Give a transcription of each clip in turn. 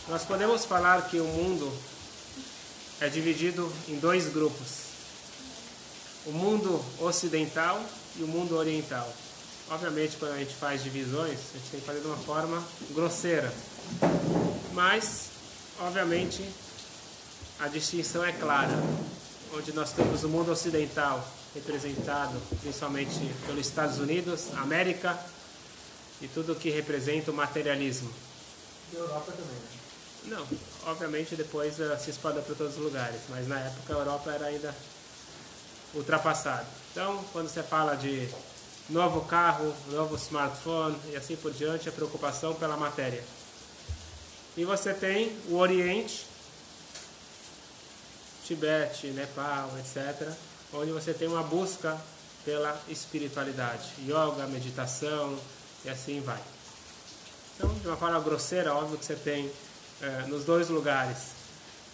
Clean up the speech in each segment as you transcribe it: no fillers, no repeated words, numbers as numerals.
Nós podemos falar que o mundo é dividido em dois grupos. O mundo ocidental e o mundo oriental. Obviamente, quando a gente faz divisões, a gente tem que fazer de uma forma grosseira. Mas, obviamente, a distinção é clara. Onde nós temos o mundo ocidental representado principalmente pelos Estados Unidos, América e tudo o que representa o materialismo. E a Europa também, né? Não, obviamente depois se espalhou para todos os lugares, mas na época a Europa era ainda ultrapassada. Então, quando você fala de novo carro, novo smartphone e assim por diante, a preocupação pela matéria. E você tem o Oriente, Tibete, Nepal, etc., onde você tem uma busca pela espiritualidade, yoga, meditação e assim vai. Então, de uma forma grosseira, óbvio que você tem nos dois lugares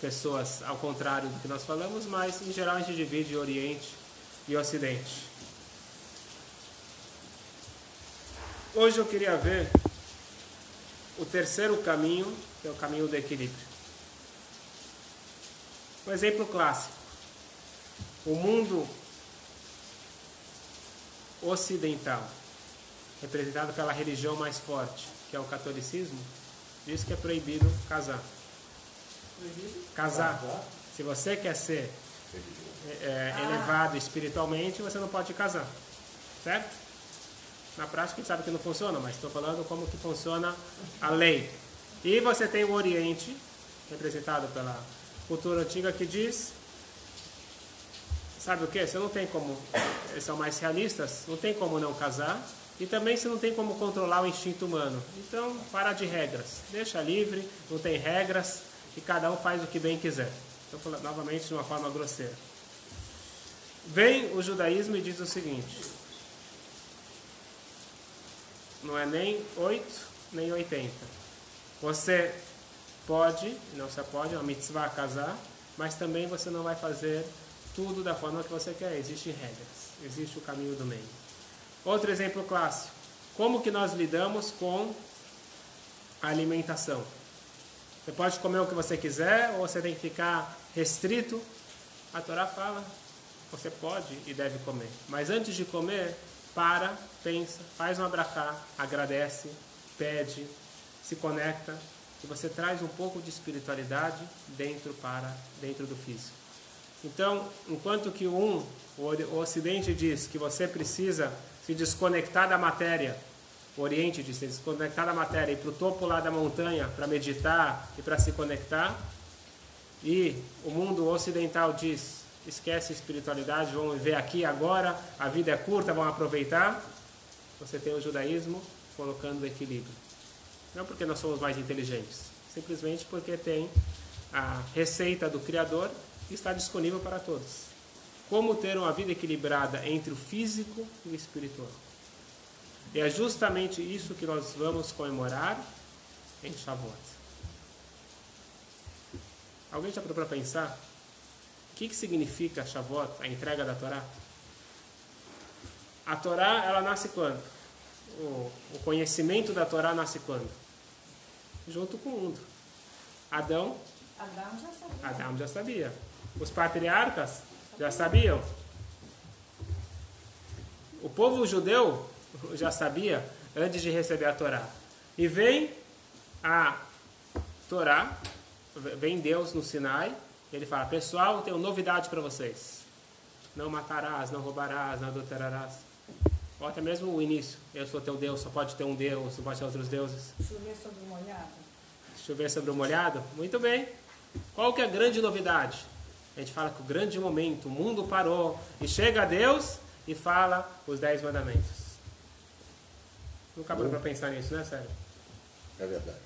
pessoas ao contrário do que nós falamos, mas em geral a gente divide Oriente e Ocidente. Hoje eu queria ver o terceiro caminho, que é o caminho do equilíbrio. Um exemplo clássico. O mundo ocidental, representado pela religião mais forte, que é o catolicismo, diz que é proibido casar. Proibido? Casar. Se você quer ser elevado espiritualmente, você não pode casar. Certo? Na prática a gente sabe que não funciona, mas estou falando como que funciona a lei. E você tem o Oriente, representado pela cultura antiga, que diz, sabe o que? Você não tem como, eles são mais realistas, não tem como não casar, e também você não tem como controlar o instinto humano. Então, para de regras, deixa livre, não tem regras, e cada um faz o que bem quiser. Estou falando novamente de uma forma grosseira. Vem o judaísmo e diz o seguinte: não é nem 8, nem 80. Você pode, não se pode, é uma mitzvah casar, mas também você não vai fazer tudo da forma que você quer. Existem regras, existe o caminho do meio. Outro exemplo clássico: como que nós lidamos com a alimentação? Você pode comer o que você quiser ou você tem que ficar restrito? A Torá fala, você pode e deve comer, mas antes de comer, para, pensa, faz um abrahá, agradece, pede, se conecta, e você traz um pouco de espiritualidade dentro do físico. Então, enquanto que o Ocidente diz que você precisa se desconectar da matéria, o Oriente diz se desconectar da matéria e ir para o topo lá da montanha para meditar e para se conectar, e o mundo ocidental diz, esquece a espiritualidade, vamos viver aqui agora, a vida é curta, vamos aproveitar. Você tem o judaísmo colocando o equilíbrio. Não porque nós somos mais inteligentes, simplesmente porque tem a receita do Criador que está disponível para todos. Como ter uma vida equilibrada entre o físico e o espiritual. E é justamente isso que nós vamos comemorar em Shavuot. Alguém já parou para pensar? O que significa Shavuot, a entrega da Torá? A Torá, ela nasce quando? O conhecimento da Torá nasce quando? Junto com o mundo. Adão já sabia. Os patriarcas já sabiam. O povo judeu já sabia antes de receber a Torá. E vem a Torá, vem Deus no Sinai, e ele fala: pessoal, eu tenho novidade para vocês. Não matarás, não roubarás, não adulterarás. Ou até mesmo o início: eu sou teu Deus, só pode ter um Deus, não pode ter outros deuses. Chover sobre o molhado. Chover sobre o molhado? Muito bem. Qual que é a grande novidade? A gente fala que o grande momento, o mundo parou, e chega a Deus e fala os 10 mandamentos. Nunca parou para pensar nisso, né, sério? É verdade.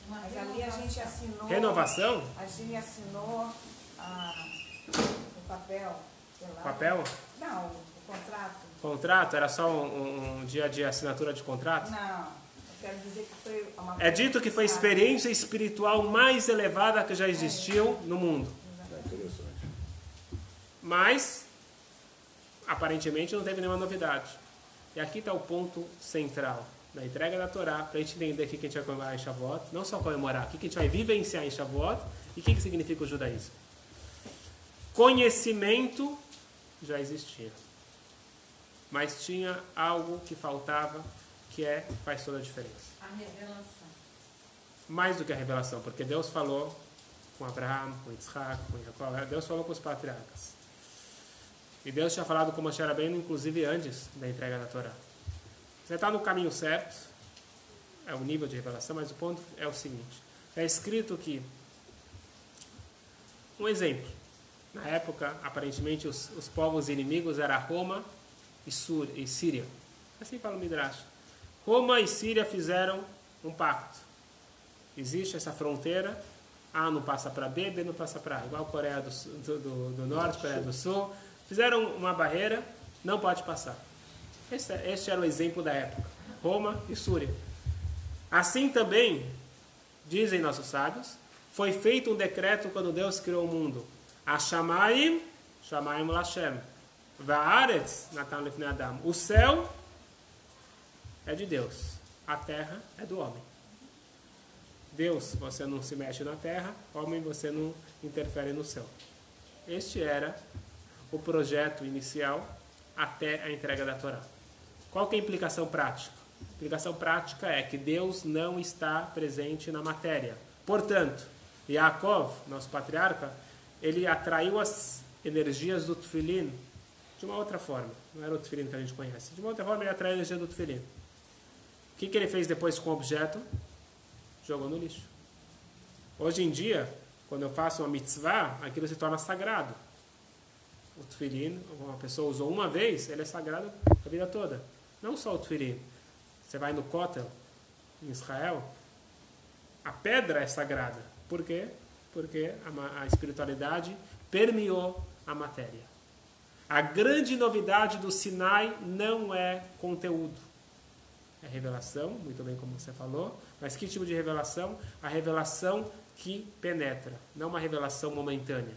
Mas ali a gente assinou... Renovação? A gente assinou o papel. Sei lá. Papel? Não, o contrato. Contrato? Era só um dia de assinatura de contrato? Não, eu quero dizer que foi uma... É dito que foi a experiência espiritual mais elevada que já existiu no mundo. É interessante. Mas, aparentemente, não teve nenhuma novidade. E aqui está o ponto central. da entrega da Torá, para a gente entender o que a gente vai comemorar em Shavuot, não só comemorar, o que a gente vai vivenciar em Shavuot e o que significa o judaísmo. Conhecimento já existia, mas tinha algo que faltava, que faz toda a diferença. A revelação. Mais do que a revelação, porque Deus falou com Abraão, com Isaac, com Jacó, Deus falou com os patriarcas. E Deus tinha falado com Moshe Rabbeinu, inclusive antes da entrega da Torá. Você está no caminho certo, é o nível de revelação, mas o ponto é o seguinte. É escrito que, um exemplo, na época, aparentemente, os povos inimigos eram Roma e Síria. Assim fala o Midrash. Roma e Síria fizeram um pacto. Existe essa fronteira, A não passa para B, B não passa para A. Igual a Coreia do Norte, Coreia do Sul. Fizeram uma barreira, não pode passar. Este era o exemplo da época. Roma e Síria. Assim também, dizem nossos sábios, foi feito um decreto quando Deus criou o mundo. Hashamayim, Shamayim Lashem. Va'aretz, Natan Lifnei Adam. O céu é de Deus. A terra é do homem. Deus, você não se mexe na terra. Homem, você não interfere no céu. Este era o projeto inicial até a entrega da Torá. Qual que é a implicação prática? A implicação prática é que Deus não está presente na matéria. Portanto, Yaakov, nosso patriarca, ele atraiu as energias do Tefilin de uma outra forma. Não era o Tefilin que a gente conhece. De uma outra forma, ele atraiu a energia do Tefilin. O que ele fez depois com o objeto? Jogou no lixo. Hoje em dia, quando eu faço uma mitzvah, aquilo se torna sagrado. O Tefilin, uma pessoa usou uma vez, ele é sagrado a vida toda. Não só o Tefilin. Você vai no Kotel, em Israel, a pedra é sagrada. Por quê? Porque a espiritualidade permeou a matéria. A grande novidade do Sinai não é conteúdo. É revelação, muito bem como você falou. Mas que tipo de revelação? A revelação que penetra, não uma revelação momentânea.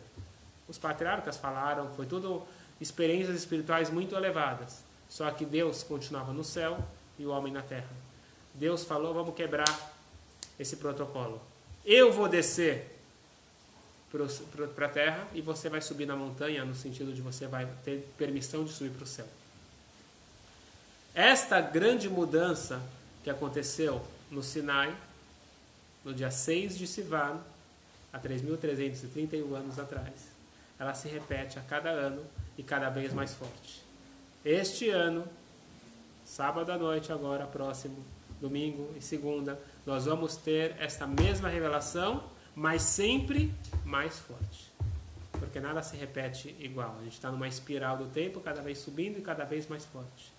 Os patriarcas falaram, foi tudo experiências espirituais muito elevadas. Só que Deus continuava no céu e o homem na terra. Deus falou, vamos quebrar esse protocolo. Eu vou descer para a terra e você vai subir na montanha, no sentido de você vai ter permissão de subir para o céu. Esta grande mudança que aconteceu no Sinai, no dia 6 de Sivan, há 3.331 anos atrás, ela se repete a cada ano e cada vez mais forte. Este ano, sábado à noite agora, próximo, domingo e segunda, nós vamos ter esta mesma revelação, mas sempre mais forte. Porque nada se repete igual. A gente está numa espiral do tempo, cada vez subindo e cada vez mais forte.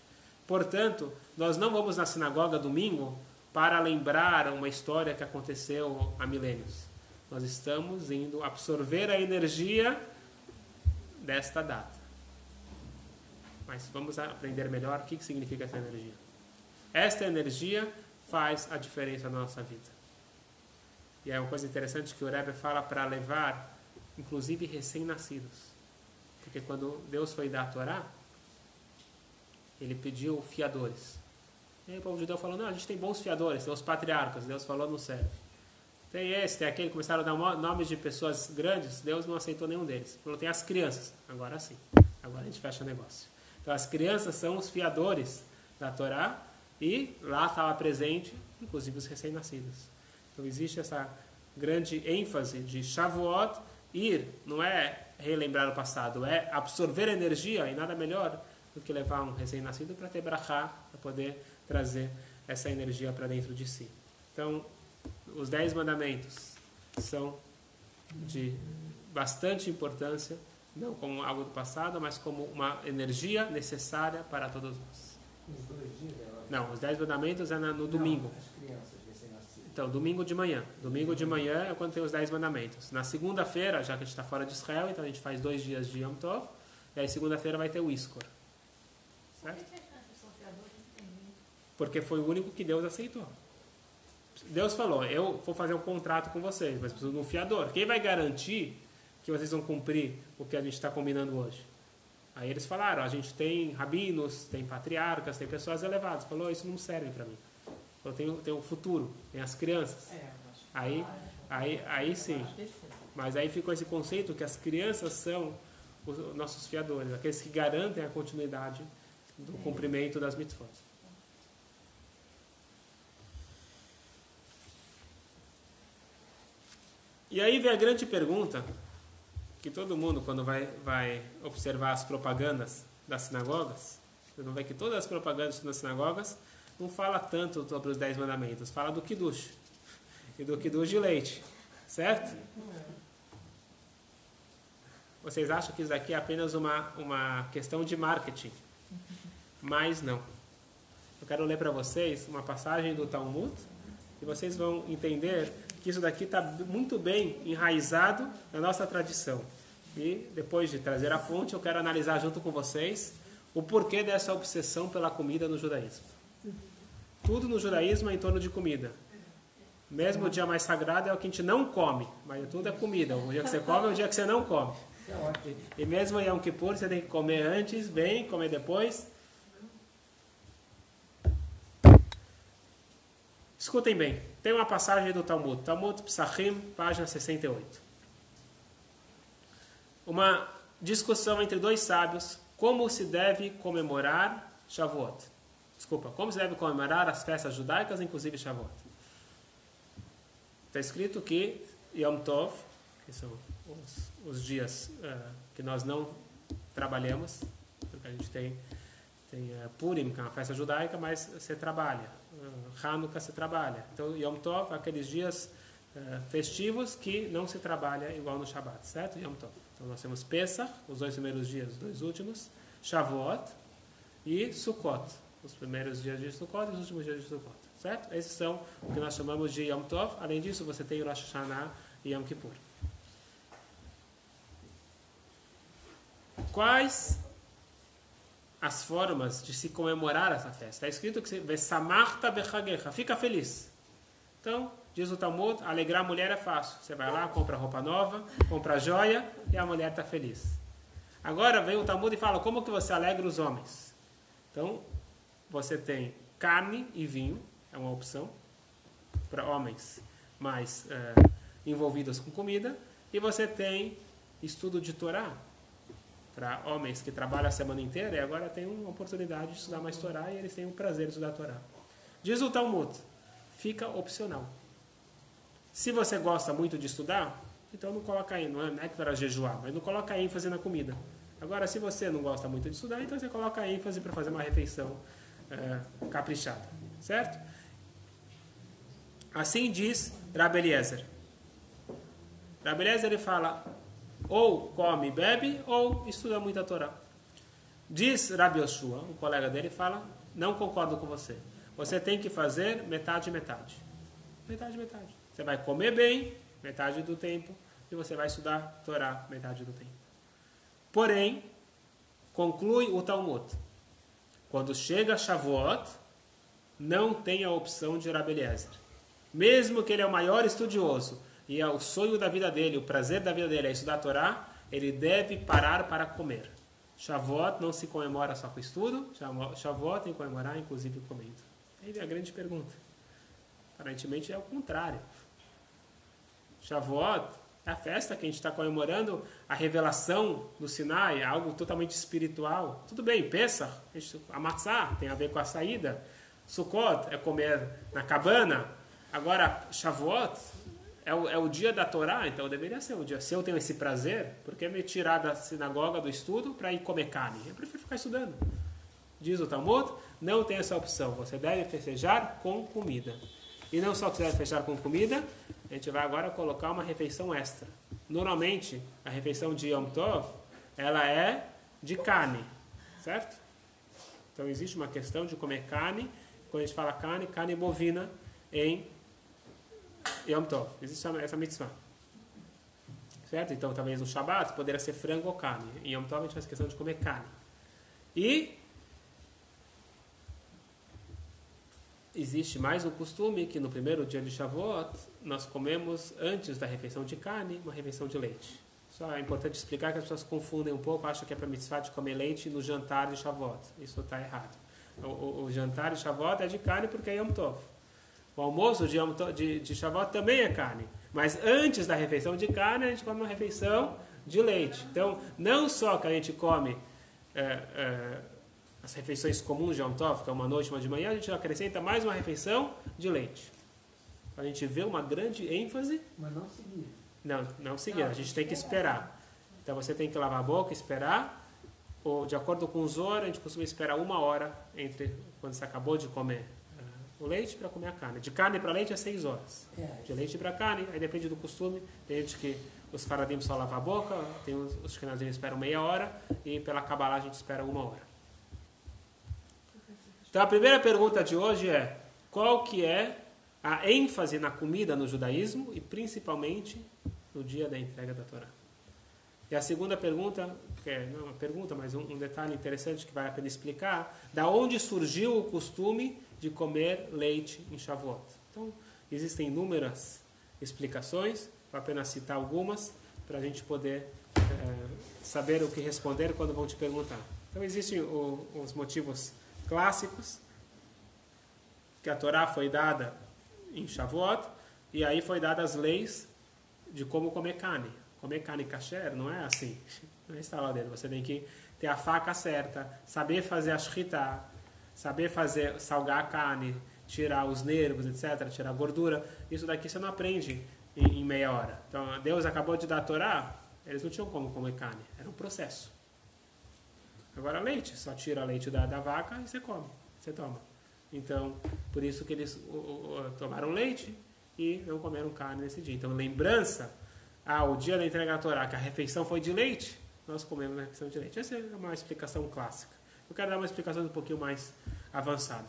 Portanto, nós não vamos na sinagoga domingo para lembrar uma história que aconteceu há milênios. Nós estamos indo absorver a energia desta data. Mas vamos aprender melhor o que significa essa energia. Esta energia faz a diferença na nossa vida. E é uma coisa interessante que o Rebbe fala para levar, inclusive, recém-nascidos. Porque quando Deus foi dar a Torá, ele pediu fiadores. E aí o povo judeu falou, não, a gente tem bons fiadores, tem os patriarcas, Deus falou, não serve. Tem esse, tem aquele, começaram a dar nomes de pessoas grandes, Deus não aceitou nenhum deles. Falou, tem as crianças, agora sim, agora a gente fecha o negócio. Então as crianças são os fiadores da Torá e lá estava presente, inclusive os recém-nascidos. Então existe essa grande ênfase de Shavuot, ir, não é relembrar o passado, é absorver energia, e nada melhor do que levar um recém-nascido para ter brachá, para poder trazer essa energia para dentro de si. Então, os 10 mandamentos são de bastante importância, não como algo do passado, mas como uma energia necessária para todos nós. Os 2 dias? Não, os 10 mandamentos é no domingo. As crianças recém-nascidas. Então, domingo de manhã. Domingo de manhã é quando tem os 10 mandamentos. Na segunda-feira, já que a gente está fora de Israel, então a gente faz 2 dias de Yom Tov, e aí segunda-feira vai ter o Iskor. Certo? Porque foi o único que Deus aceitou. Deus falou, eu vou fazer um contrato com vocês, mas preciso de um fiador. Quem vai garantir que vocês vão cumprir o que a gente está combinando hoje? Aí eles falaram, a gente tem rabinos, tem patriarcas, tem pessoas elevadas. Falou, isso não serve para mim. tem o futuro, tem as crianças. Aí sim. Mas aí ficou esse conceito que as crianças são os nossos fiadores, aqueles que garantem a continuidade do cumprimento das mitzvot. E aí vem a grande pergunta, que todo mundo, quando vai observar as propagandas das sinagogas, você não vê que todas as propagandas das sinagogas não fala tanto sobre os 10 mandamentos, fala do Kiddush, e do Kiddush de leite, certo? Vocês acham que isso aqui é apenas uma questão de marketing? Mas não. Eu quero ler para vocês uma passagem do Talmud, e vocês vão entender que isso daqui está muito bem enraizado na nossa tradição. E depois de trazer a fonte, eu quero analisar junto com vocês o porquê dessa obsessão pela comida no judaísmo. Tudo no judaísmo é em torno de comida. Mesmo o dia mais sagrado é o que a gente não come, mas tudo é comida. O dia que você come é o dia que você não come. E mesmo em Yom Kippur você tem que comer antes, bem, comer depois. Escutem bem, tem uma passagem do Talmud, Talmud Psachim, página 68. Uma discussão entre dois sábios, como se deve comemorar Shavuot. Como se deve comemorar as festas judaicas, inclusive Shavuot. Está escrito que Yom Tov, que são os dias que nós não trabalhamos, porque a gente tem Purim, que é uma festa judaica, mas você trabalha. Hanukkah se trabalha. Então, Yom Tov, aqueles dias festivos que não se trabalha igual no Shabbat, certo? Yom Tov. Então, nós temos Pesach, os 2 primeiros dias, os 2 últimos, Shavuot e Sukkot, os primeiros dias de Sukkot e os últimos dias de Sukkot, certo? Esses são o que nós chamamos de Yom Tov. Além disso, você tem o Rosh Hashanah e Yom Kippur. Quais as formas de se comemorar essa festa? Está escrito que Vesamarta bechagecha, fica feliz. Então, diz o Talmud, alegrar a mulher é fácil. Você vai lá, compra roupa nova, compra joia e a mulher está feliz. Agora vem o Talmud e fala, como que você alegra os homens? Então, você tem carne e vinho, é uma opção para homens mais envolvidos com comida, e você tem estudo de Torá, para homens que trabalham a semana inteira e agora tem uma oportunidade de estudar mais Torá e eles têm o prazer de estudar Torá. Diz o Talmud, fica opcional. Se você gosta muito de estudar, então não coloca aí, não é que para jejuar, mas não coloca ênfase na comida. Agora, se você não gosta muito de estudar, então você coloca ênfase para fazer uma refeição caprichada, certo? Assim diz Rabbi Eliezer. Rabbi Eliezer ele fala, ou come e bebe, ou estuda muito a Torá. Diz Rabbi Yoshua, um colega dele, fala, não concordo com você. Você tem que fazer metade, metade. Metade, metade. Você vai comer bem, metade do tempo, e você vai estudar Torá, metade do tempo. Porém, conclui o Talmud. Quando chega Shavuot, não tem a opção de Rabbi Eliezer. Mesmo que ele é o maior estudioso, e é o sonho da vida dele, o prazer da vida dele é estudar a Torá, ele deve parar para comer. Shavuot não se comemora só com estudo, Shavuot tem que comemorar inclusive comendo. Aí vem a grande pergunta. Aparentemente é o contrário. Shavuot é a festa que a gente está comemorando a revelação do Sinai, algo totalmente espiritual. Tudo bem, Pesach, a matzá tem a ver com a saída. Sukkot é comer na cabana. Agora, Shavuot é o dia da Torá, então deveria ser o dia. Se eu tenho esse prazer, por que me tirar da sinagoga, do estudo, para ir comer carne? Eu prefiro ficar estudando. Diz o Talmud, não tem essa opção. Você deve festejar com comida. E não só que você deve festejar com comida, a gente vai agora colocar uma refeição extra. Normalmente, a refeição de Yom Tov, ela é de carne, certo? Então existe uma questão de comer carne. Quando a gente fala carne, carne bovina em Yom Tov. Existe essa mitzvah. Certo? Então, talvez no Shabbat poderia ser frango ou carne. Em Yom Tov a gente faz questão de comer carne. E existe mais um costume que no primeiro dia de Shavuot nós comemos, antes da refeição de carne, uma refeição de leite. Só é importante explicar que as pessoas confundem um pouco, acham que é para mitzvah de comer leite no jantar de Shavuot. Isso está errado. O jantar de Shavuot é de carne porque é Yom Tov. O almoço de Shavuot também é carne. Mas antes da refeição de carne, a gente come uma refeição de leite. Então, não só que a gente come as refeições comuns de Yom Tov, que é uma noite, uma de manhã, a gente acrescenta mais uma refeição de leite. A gente vê uma grande ênfase. Mas não seguir. Não seguir, a gente tem que esperar. Então você tem que lavar a boca, esperar. Ou, de acordo com o Zohar, a gente costuma esperar 1 hora entre quando você acabou de comer o leite para comer a carne. De carne para leite é 6 horas. De leite para carne, aí depende do costume. Tem gente que os faradim só lavam a boca, tem os que esperam meia hora, e pela Kabbalah a gente espera 1 hora. Então a primeira pergunta de hoje é: qual que é a ênfase na comida no judaísmo e principalmente no dia da entrega da Torá? E a segunda pergunta, que não é uma pergunta, mas um detalhe interessante que vale a pena explicar, da onde surgiu o costume de comer leite em Shavuot. Então, existem inúmeras explicações, vou apenas citar algumas, para a gente poder saber o que responder quando vão te perguntar. Então, existem os motivos clássicos, que a Torá foi dada em Shavuot, e aí foi dadas as leis de como comer carne. Comer carne kasher não é assim, não é instalar o dedo. Você tem que ter a faca certa, saber fazer a shchita, saber salgar a carne, tirar os nervos, etc., tirar a gordura. Isso daqui você não aprende em meia hora. Então, Deus acabou de dar a Torá, eles não tinham como comer carne, era um processo. Agora leite, só tira leite da vaca e você come, você toma. Então, por isso que eles tomaram leite e não comeram carne nesse dia. Então, lembrança, o dia da entrega da Torá, que a refeição foi de leite, nós comemos a refeição de leite. Essa é uma explicação clássica. Eu quero dar uma explicação um pouquinho mais avançada.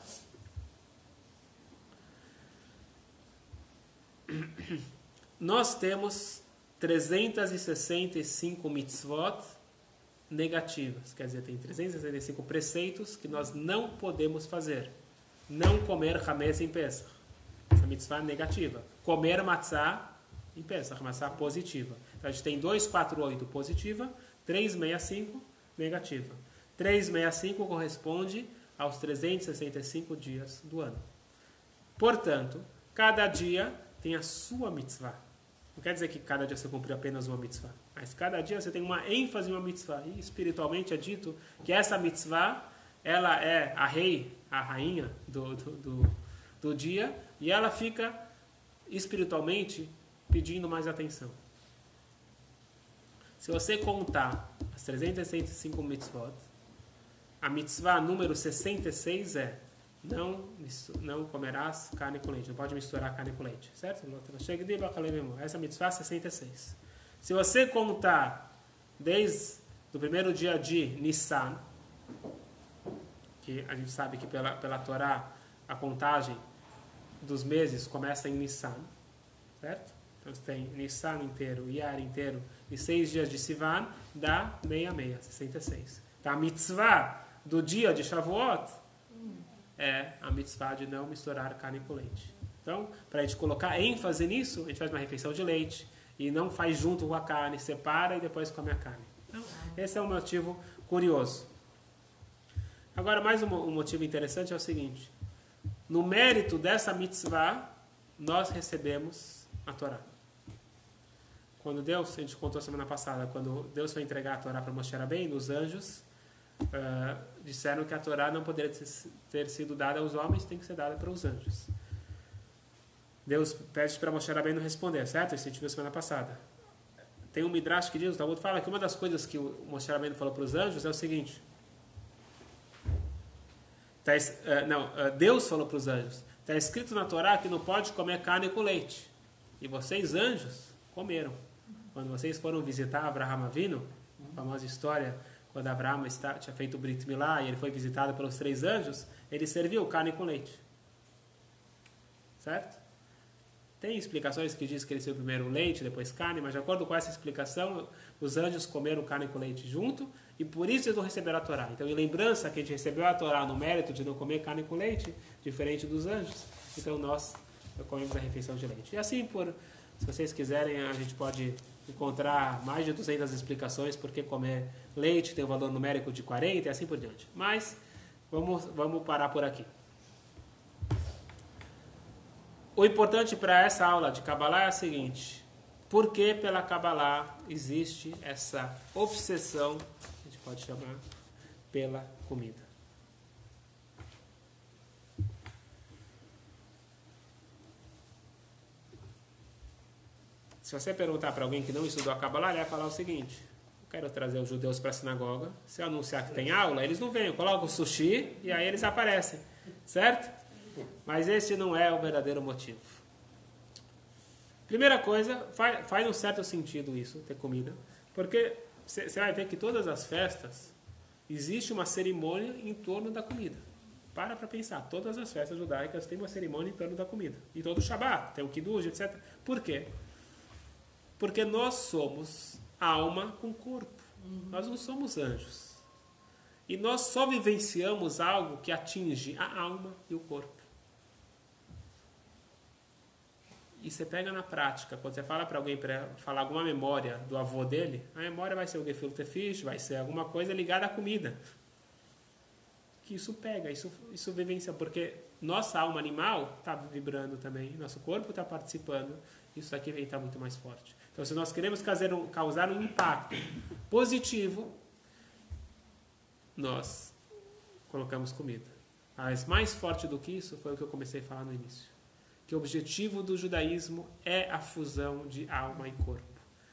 Nós temos 365 mitzvot negativas, quer dizer, tem 365 preceitos que nós não podemos fazer. Não comer hametz em Pesach, essa mitzvah negativa. Comer matzah em Pesach, matzah positiva. Então a gente tem 248 positiva, 365 negativa. 365 corresponde aos 365 dias do ano. Portanto, cada dia tem a sua mitzvah. Não quer dizer que cada dia você cumpriu apenas uma mitzvah, mas cada dia você tem uma ênfase em uma mitzvah. E espiritualmente é dito que essa mitzvah, ela é a rainha do dia, e ela fica espiritualmente pedindo mais atenção. Se você contar as 365 mitzvot, a mitzvah número 66 é não comerás carne com leite, não pode misturar carne com leite, certo? Essa mitzvah é 66. Se você contar desde o primeiro dia de Nissan, que a gente sabe que pela Torá a contagem dos meses começa em Nissan, certo? Então você tem Nissan inteiro, Iyar inteiro e 6 dias de Sivan, dá 66. Então a mitzvah do dia de Shavuot é a mitzvah de não misturar carne com leite. Então, para a gente colocar ênfase nisso, a gente faz uma refeição de leite e não faz junto com a carne, separa e depois come a carne. Então, esse é um motivo curioso. Agora, mais um motivo interessante é o seguinte: no mérito dessa mitzvah, nós recebemos a Torá. Quando Deus, a gente contou semana passada, quando Deus foi entregar a Torá para Moshe Rabbeinu, os anjos disseram que a Torá não poderia ter sido dada aos homens, tem que ser dada para os anjos. Deus pede para Moshe Rabbeinu responder, certo? Isso a gente viu semana passada. Tem um Midrash que diz, o Talmud fala que uma das coisas que o Moshe Rabbeinu falou para os anjos é o seguinte: Deus falou para os anjos, está escrito na Torá que não pode comer carne com leite. E vocês, anjos, comeram. Quando vocês foram visitar Abraham Avinu, a famosa história, quando Abraham tinha feito o Brit Milá e ele foi visitado pelos 3 anjos, ele serviu carne com leite. Certo? Tem explicações que diz que ele serviu primeiro leite, depois carne, mas de acordo com essa explicação, os anjos comeram carne com leite junto, e por isso eles não receberam a Torá. Então, em lembrança que a gente recebeu a Torá no mérito de não comer carne com leite, diferente dos anjos, então nós comemos a refeição de leite. E assim, se vocês quiserem, a gente pode encontrar mais de 200 explicações porque comer leite tem um valor numérico de 40 e assim por diante. Mas vamos parar por aqui. o importante para essa aula de Kabbalah é o seguinte: por que pela Kabbalah existe essa obsessão, a gente pode chamar, pela comida? Se você perguntar para alguém que não estudou a Kabbalah, ele vai falar o seguinte: eu quero trazer os judeus para a sinagoga, se eu anunciar que tem aula, eles não vêm, eu coloco o sushi e aí eles aparecem, certo? Mas esse não é o verdadeiro motivo. Primeira coisa, faz um certo sentido isso, ter comida, porque você vai ver que todas as festas, existe uma cerimônia em torno da comida. Para pensar, todas as festas judaicas têm uma cerimônia em torno da comida. E todo o Shabat, tem o Kiddush, etc. Por quê? Porque nós somos alma com corpo. Nós não somos anjos. E nós só vivenciamos algo que atinge a alma e o corpo. E você pega na prática, quando você fala para alguém para falar alguma memória do avô dele, a memória vai ser o gefilte fish, vai ser alguma coisa ligada à comida. Que isso pega, isso vivencia, porque nossa alma animal está vibrando também, nosso corpo está participando, isso aqui vem estar muito mais forte. Então, se nós queremos causar um impacto positivo, nós colocamos comida. Mas mais forte do que isso foi o que eu comecei a falar no início. Que o objetivo do judaísmo é a fusão de alma e corpo.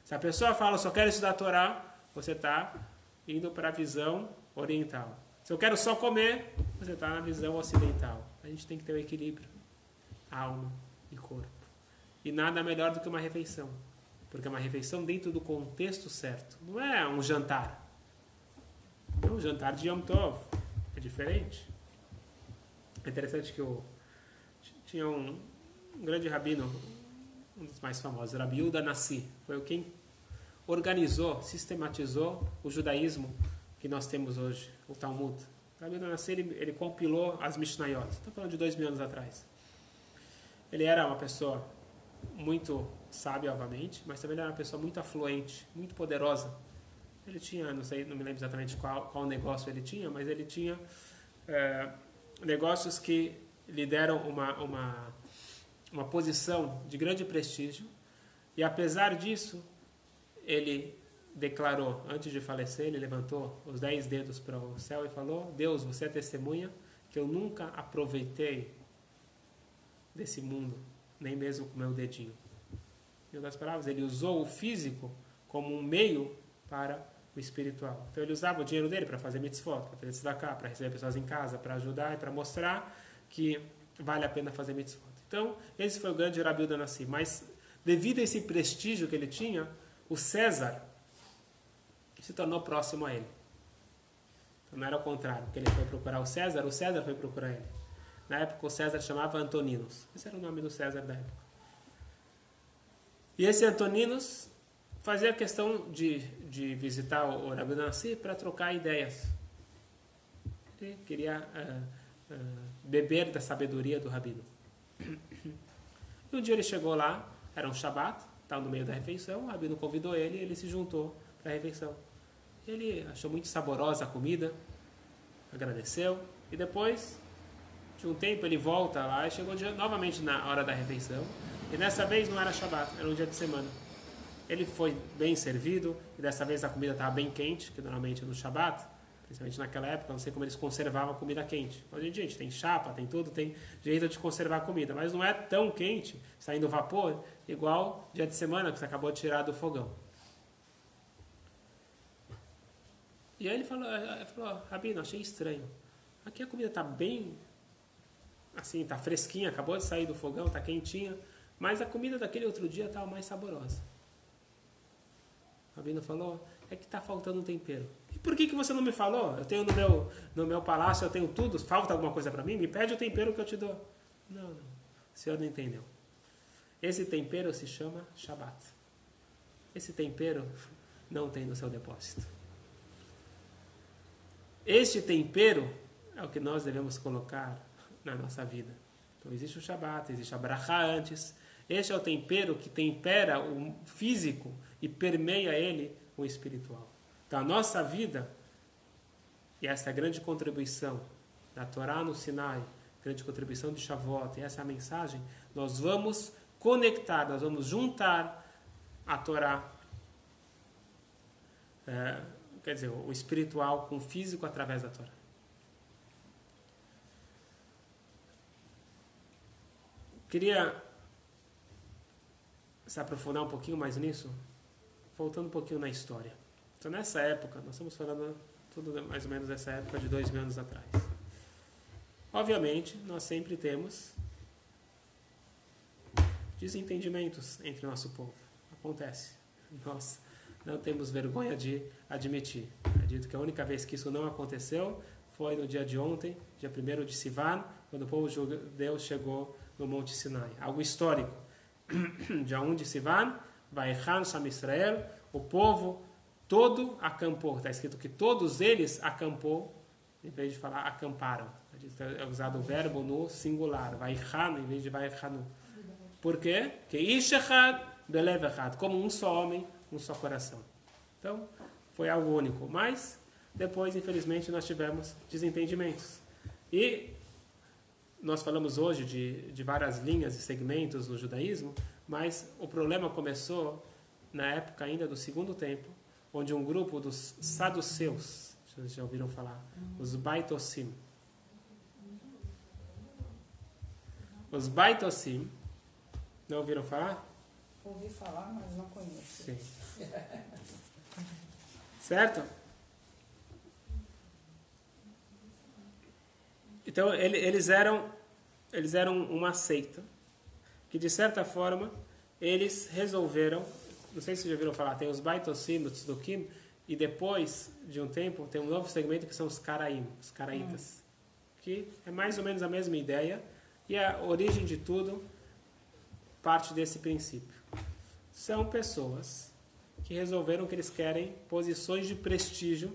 Se a pessoa fala, só quero estudar a Torá, você está indo para a visão oriental. Se eu quero só comer, você está na visão ocidental. A gente tem que ter o equilíbrio. Alma e corpo. E nada melhor do que uma refeição. Porque é uma refeição dentro do contexto certo. Não é um jantar. É um jantar de Yom Tov. É diferente. É interessante que tinha um grande rabino, um dos mais famosos, Rabi Yehuda Nassi. Foi quem organizou, sistematizou o judaísmo que nós temos hoje, o Talmud. Rabi Yehuda Nassi, ele compilou as Mishnayot. Estou falando de 2000 anos atrás. Ele era uma pessoa muito sábia, obviamente, mas também era uma pessoa muito afluente, muito poderosa. Ele tinha, não me lembro exatamente qual negócio ele tinha, mas ele tinha negócios que lhe deram uma posição de grande prestígio. E apesar disso, ele declarou, antes de falecer, ele levantou os 10 dedos para o céu e falou: Deus, você é testemunha que eu nunca aproveitei desse mundo, nem mesmo com o meu dedinho. Em outras palavras, ele usou o físico como um meio para o espiritual. Então ele usava o dinheiro dele para fazer mitzvot, para fazer tzedakah, para receber pessoas em casa, para ajudar e para mostrar que vale a pena fazer mitzvot. Então, esse foi o grande Rabi Yehuda Nassi. Mas, devido a esse prestígio que ele tinha, o César se tornou próximo a ele. Então, não era o contrário, que ele foi procurar o César foi procurar ele. Na época, o César chamava Antoninos. Esse era o nome do César da época. E esse Antoninos fazia questão de visitar o Rabi Yehuda Nassi para trocar ideias. Ele queria beber da sabedoria do rabino. E um dia ele chegou lá, era um Shabat, estava no meio da refeição, o rabino convidou ele e ele se juntou para a refeição. Ele achou muito saborosa a comida, agradeceu, e depois de um tempo ele volta lá e chegou novamente na hora da refeição, e dessa vez não era Shabat, era um dia de semana. Ele foi bem servido, e dessa vez a comida estava bem quente, que normalmente no Shabat, principalmente naquela época, não sei como eles conservavam a comida quente. Hoje em dia a gente tem chapa, tem tudo, tem jeito de conservar a comida, mas não é tão quente, saindo vapor, igual dia de semana que você acabou de tirar do fogão. E aí ele falou, Rabino, achei estranho. Aqui a comida está bem, assim, está fresquinha, acabou de sair do fogão, está quentinha, mas a comida daquele outro dia estava mais saborosa. O Rabino falou, é que está faltando um tempero. E por que você não me falou? Eu tenho no meu palácio, eu tenho tudo, falta alguma coisa para mim? Me pede o tempero que eu te dou. Não, o senhor não entendeu. Esse tempero se chama Shabat. Esse tempero não tem no seu depósito. Este tempero é o que nós devemos colocar na nossa vida. Então existe o Shabat, existe a Brachá antes. Este é o tempero que tempera o físico e permeia ele o espiritual. Então a nossa vida, e essa é a grande contribuição da Torá no Sinai, grande contribuição de Shavuot, e essa é a mensagem, Nós vamos conectar, nós vamos juntar a Torá, quer dizer, o espiritual com o físico através da Torá. Queria se aprofundar um pouquinho mais nisso, voltando um pouquinho na história. Então, nessa época, nós estamos falando tudo mais ou menos dessa época de 2000 anos atrás. Obviamente, nós sempre temos desentendimentos entre o nosso povo. Acontece. Nós não temos vergonha de admitir. Acredito que a única vez que isso não aconteceu foi no dia de ontem, dia 1º de Sivan, quando o povo judeu chegou no Monte Sinai. Algo histórico. Dia 1 de Sivan, Vaichan Sham Israel, o povo todo acampou. Está escrito que todos eles acampou, em vez de falar acamparam. É usado o verbo no singular, Vaichan, em vez de Vaichanu. Por quê? Que Ish Echad Belev Echad, como um só homem, um só coração. Então, foi algo único. Mas, depois, infelizmente, nós tivemos desentendimentos. E nós falamos hoje de várias linhas e segmentos no judaísmo, mas o problema começou na época ainda do segundo templo, onde um grupo dos saduceus, vocês já ouviram falar, os Baitossim. Os Baitossim, não ouviram falar? Ouvi falar, mas não conheço. Sim. Certo? Então, eles eram uma seita que, de certa forma, eles resolveram, não sei se vocês já ouviram falar, tem os Baitossim, os Tzedukim, e depois de um tempo tem um novo segmento que são os Karaim, os Karaitas, que é mais ou menos a mesma ideia, e a origem de tudo parte desse princípio. São pessoas que resolveram que eles querem posições de prestígio,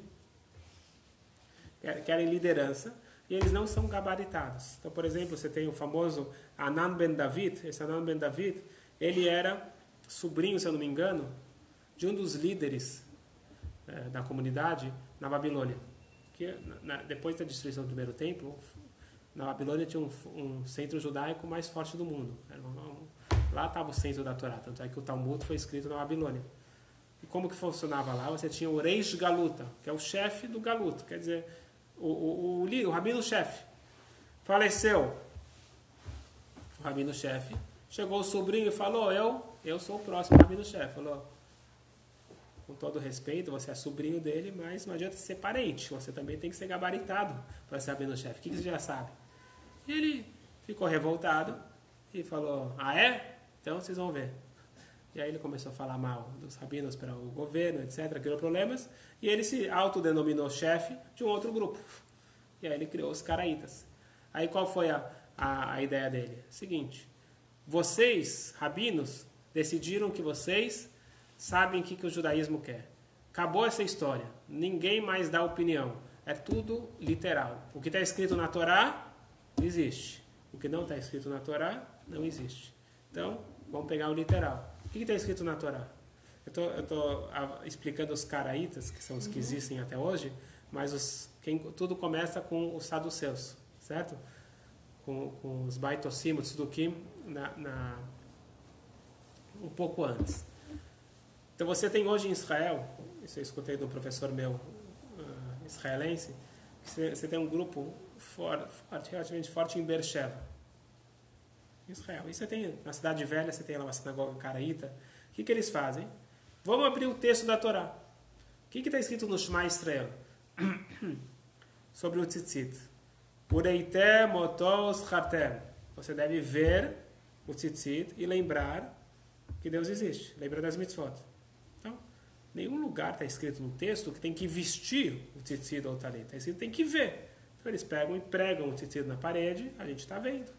querem liderança, e eles não são gabaritados. Então, por exemplo, você tem o famoso Anan ben David. Esse Anan ben David, ele era sobrinho, se eu não me engano, de um dos líderes da comunidade na Babilônia. Que, depois da destruição do primeiro templo, na Babilônia tinha um centro judaico mais forte do mundo. Lá estava o centro da Torá, tanto é que o Talmud foi escrito na Babilônia. E como que funcionava lá? Você tinha o Reish Galuta, que é o chefe do Galuto, quer dizer, o rabino-chefe. Faleceu o rabino-chefe, chegou o sobrinho e falou, eu sou o próximo rabino-chefe. Falou, com todo respeito, você é sobrinho dele, mas não adianta ser parente, você também tem que ser gabaritado para ser rabino-chefe. O que você já sabe? E ele ficou revoltado e falou, então vocês vão ver. E aí ele começou a falar mal dos rabinos para o governo, etc., criou problemas, e ele se autodenominou chefe de um outro grupo. E aí ele criou os Karaitas. Aí qual foi a ideia dele? Seguinte, vocês, rabinos, decidiram que vocês sabem o que o judaísmo quer. Acabou essa história. Ninguém mais dá opinião. É tudo literal. O que está escrito na Torá, existe. O que não está escrito na Torá, não existe. Então, vamos pegar o literal. O que está escrito na Torá? Eu estou explicando os Karaitas, que são os que existem até hoje, mas tudo começa com os saduceus, certo? Com os Baitossim, os Tzedukim, um pouco antes. Então você tem hoje em Israel, isso eu escutei de um professor meu israelense, que você tem um grupo relativamente forte em Beersheba, Israel. E você tem, na Cidade Velha, você tem lá uma sinagoga caraíta. O que eles fazem? Vamos abrir o texto da Torá. O que está escrito no Shema Israel? Sobre o tzitzit. Ureite motos hartem. Você deve ver o tzitzit e lembrar que Deus existe. Lembrar das mitzvot. Então, nenhum lugar está escrito no texto que tem que vestir o tzitzit ou o talit. Está escrito que tem que ver. Então eles pegam e pregam o tzitzit na parede, a gente está vendo.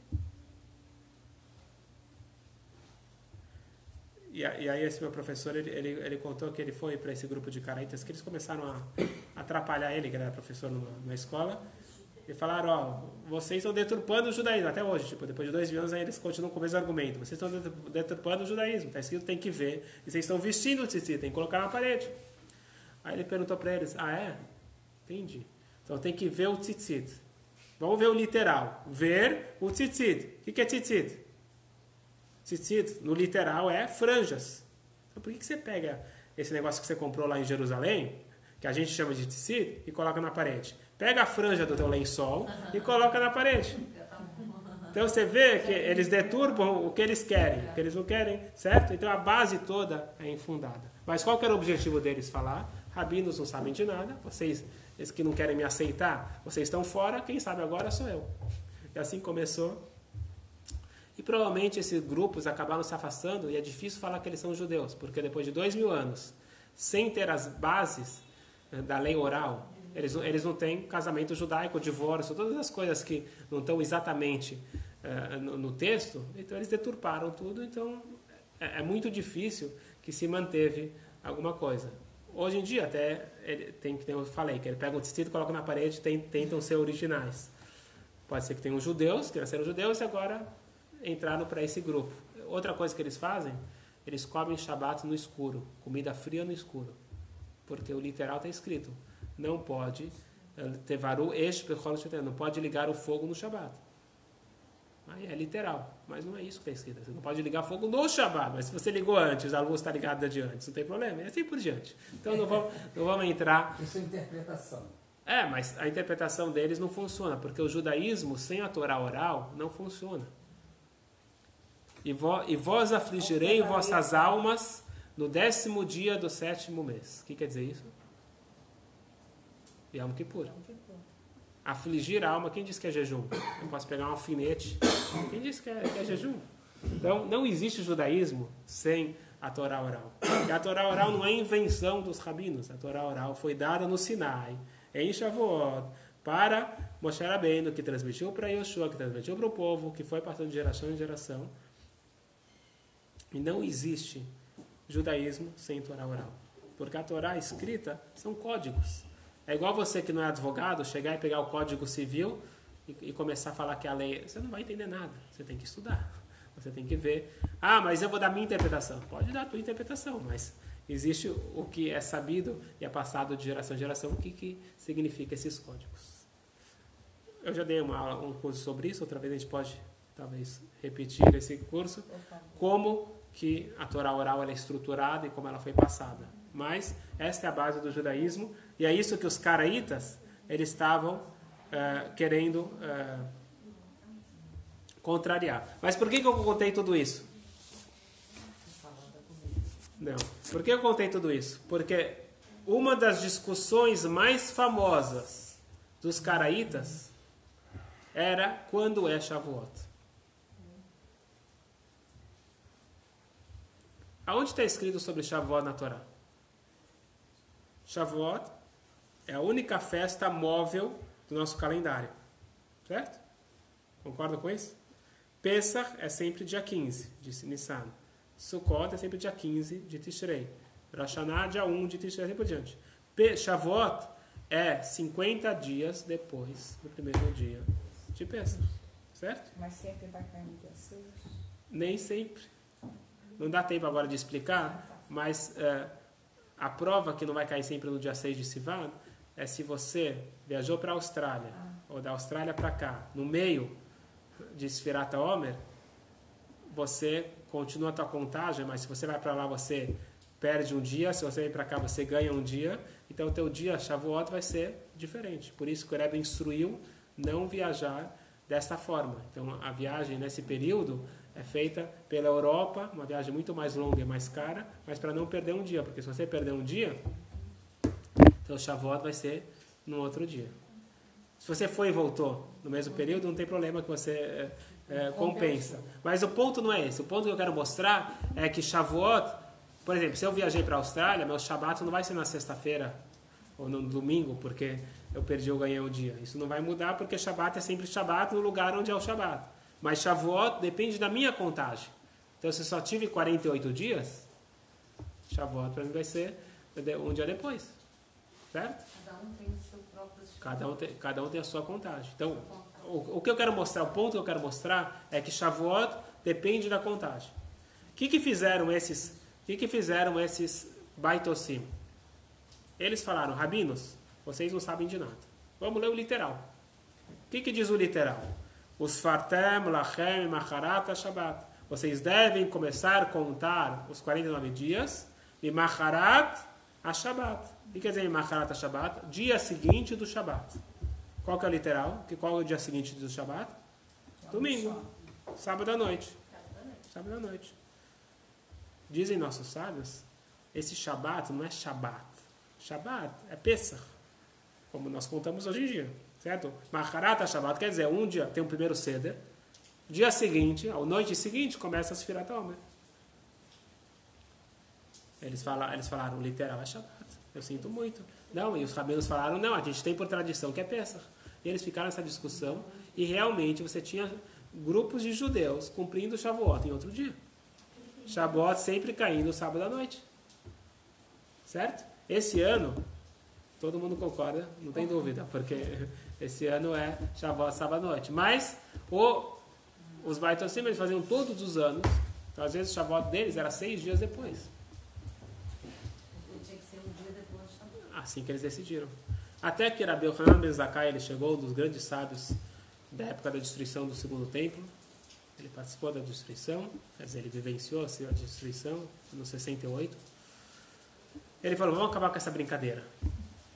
E aí esse meu professor, ele contou que ele foi para esse grupo de caraitas, que eles começaram a atrapalhar ele, que era professor numa escola, e falaram, vocês estão deturpando o judaísmo, até hoje, depois de 2000 anos, aí eles continuam com o mesmo argumento, vocês estão deturpando o judaísmo, está escrito tem que ver, e vocês estão vestindo o tzitzit, tem que colocar na parede. Aí ele perguntou para eles, entendi, então tem que ver o tzitzit. Vamos ver o literal, ver o tzitzit. O que é tzitzit? Tzitzit, no literal, é franjas. Então, por que você pega esse negócio que você comprou lá em Jerusalém, que a gente chama de tzitzit, e coloca na parede? Pega a franja do teu lençol e coloca na parede. Então você vê que eles deturpam o que eles querem, o que eles não querem, certo? Então a base toda é infundada. Mas qual que era o objetivo deles falar? Rabinos não sabem de nada, vocês que não querem me aceitar, vocês estão fora, quem sabe agora sou eu. E assim começou. E provavelmente esses grupos acabaram se afastando, e é difícil falar que eles são judeus, porque depois de 2000 anos, sem ter as bases da lei oral, eles não têm casamento judaico, divórcio, todas as coisas que não estão exatamente no texto, então eles deturparam tudo, então é muito difícil que se manteve alguma coisa. Hoje em dia até eu falei, que ele pega um tecido, coloca na parede, tentam ser originais. Pode ser que tenham judeus, que nasceram judeus e agora entraram para esse grupo. Outra coisa que eles fazem, eles comem Shabat no escuro, comida fria no escuro, porque o literal está escrito, não pode tevaru esh bechol sheter, não pode ligar o fogo no Shabat. Aí é literal, mas não é isso que está escrito. Você não pode ligar fogo no Shabat, mas se você ligou antes, a luz está ligada de antes, não tem problema, e assim por diante. Então não vamos entrar... Isso é interpretação. Mas a interpretação deles não funciona, porque o judaísmo sem a Torá oral não funciona. E vós afligirei vossas almas no 10º dia do 7º mês. O que quer dizer isso? Yom Kippur. Afligir a alma, quem diz que é jejum? Eu posso pegar um alfinete. Quem diz que é jejum? Então, não existe judaísmo sem a Torá oral. E a Torá oral não é invenção dos rabinos. A Torá oral foi dada no Sinai, em Shavuot, para Moshe Rabbeinu, que transmitiu para Yoshua, que transmitiu para o povo, que foi passando de geração em geração. E não existe judaísmo sem Torá oral. Porque a Torá escrita são códigos. É igual você que não é advogado, chegar e pegar o Código Civil e começar a falar que a lei... Você não vai entender nada. Você tem que estudar. Você tem que ver. Mas eu vou dar minha interpretação. Pode dar a tua interpretação, mas existe o que é sabido e é passado de geração em geração. O que significa esses códigos? Eu já dei um curso sobre isso. Outra vez a gente pode, talvez, repetir esse curso. Como que a Torá oral ela é estruturada e como ela foi passada. Mas esta é a base do judaísmo. E é isso que os caraítas, eles estavam querendo contrariar. Mas por que eu contei tudo isso? Não. Por que eu contei tudo isso? Porque uma das discussões mais famosas dos caraítas era quando é Shavuot. Aonde está escrito sobre Shavuot na Torá? Shavuot é a única festa móvel do nosso calendário. Certo? Concorda com isso? Pesach é sempre dia 15 de Nissan. Sukkot é sempre dia 15 de Tishrei. Rosh Hashanah dia 1 de Tishrei e assim por diante. Shavuot é 50 dias depois do primeiro dia de Pesach. Certo? Mas sempre vai cair no dia 6? Nem sempre. Não dá tempo agora de explicar, mas a prova que não vai cair sempre no dia 6 de Sivan é se você viajou para a Austrália, ou da Austrália para cá, no meio de Sfirat HaOmer, você continua a tua contagem, mas se você vai para lá, você perde um dia, se você vem para cá, você ganha um dia, então o teu dia Shavuot vai ser diferente. Por isso que o Rebbe instruiu não viajar desta forma. Então a viagem nesse período é feita pela Europa, uma viagem muito mais longa e mais cara, mas para não perder um dia, porque se você perder um dia, então o Shavuot vai ser no outro dia. Se você foi e voltou no mesmo período, não tem problema que você compensa. Mas o ponto não é esse. O ponto que eu quero mostrar é que Shavuot, por exemplo, se eu viajei para a Austrália, meu Shabbat não vai ser na sexta-feira ou no domingo, porque eu perdi ou ganhei um dia. Isso não vai mudar, porque Shabbat é sempre Shabbat no lugar onde é o Shabbat. Mas Shavuot depende da minha contagem. Então, se eu só tive 48 dias, Shavuot para mim vai ser um dia depois. Certo? Cada um tem o seu próprio... Cada um tem a sua contagem. Então, o que eu quero mostrar, o ponto que eu quero mostrar é que Shavuot depende da contagem. O que fizeram esses Baitosim? Eles falaram, rabinos, vocês não sabem de nada. Vamos ler o literal. O que diz o literal? Os fartem, lachem, macharat, Shabbat. vocês devem começar a contar os 49 dias de Maharat a Shabbat. O que quer dizer Maharat a Shabbat? Dia seguinte do Shabbat. Qual que é o literal? Qual é o dia seguinte do Shabbat? Domingo. Sábado à noite. Sábado à noite. Dizem nossos sábios, esse Shabbat não é Shabbat. Shabbat é Pesach, como nós contamos hoje em dia, certo? Maharat Shabbat quer dizer, um dia tem o primeiro Seder, dia seguinte, a noite seguinte, começa a Sfirat Omer. Eles falaram, literal é Shabbat. Eu sinto muito. Não, e os rabinos falaram, não, a gente tem por tradição que é Pesach. E eles ficaram nessa discussão, e realmente você tinha grupos de judeus cumprindo Shavuot em outro dia. Shavuot sempre caindo sábado à noite. Certo? Esse ano, todo mundo concorda, não tem dúvida, porque esse ano é Shavuot sábado à noite. Mas os Beit Hossim, eles faziam todos os anos, então às vezes o Shavuot deles era 6 dias depois. Tinha que ser um dia depois de Shavuot. Assim que eles decidiram. Até que Rabi Yochanan ben Zakkai, ele chegou, um dos grandes sábios da época da destruição do segundo templo. Ele participou da destruição, quer dizer, ele vivenciou a destruição no 68. Ele falou, vamos acabar com essa brincadeira.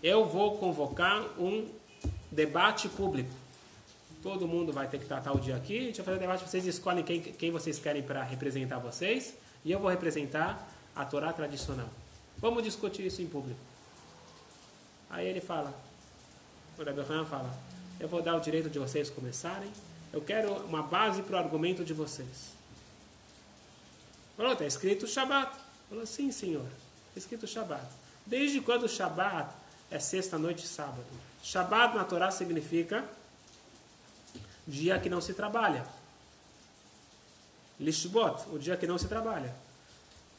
Eu vou convocar um debate público. Todo mundo vai ter que estar tal dia aqui, a gente vai fazer um debate, vocês escolhem quem vocês querem para representar vocês, e eu vou representar a Torá tradicional. Vamos discutir isso em público. Aí ele fala, o Rebbe Hanan fala, eu vou dar o direito de vocês começarem, eu quero uma base para o argumento de vocês. Falou, está escrito Shabbat. Falou, sim senhor, está escrito Shabbat. Desde quando Shabbat é sexta-noite e sábado? Shabbat na Torá significa dia que não se trabalha. Lishbot, o dia que não se trabalha.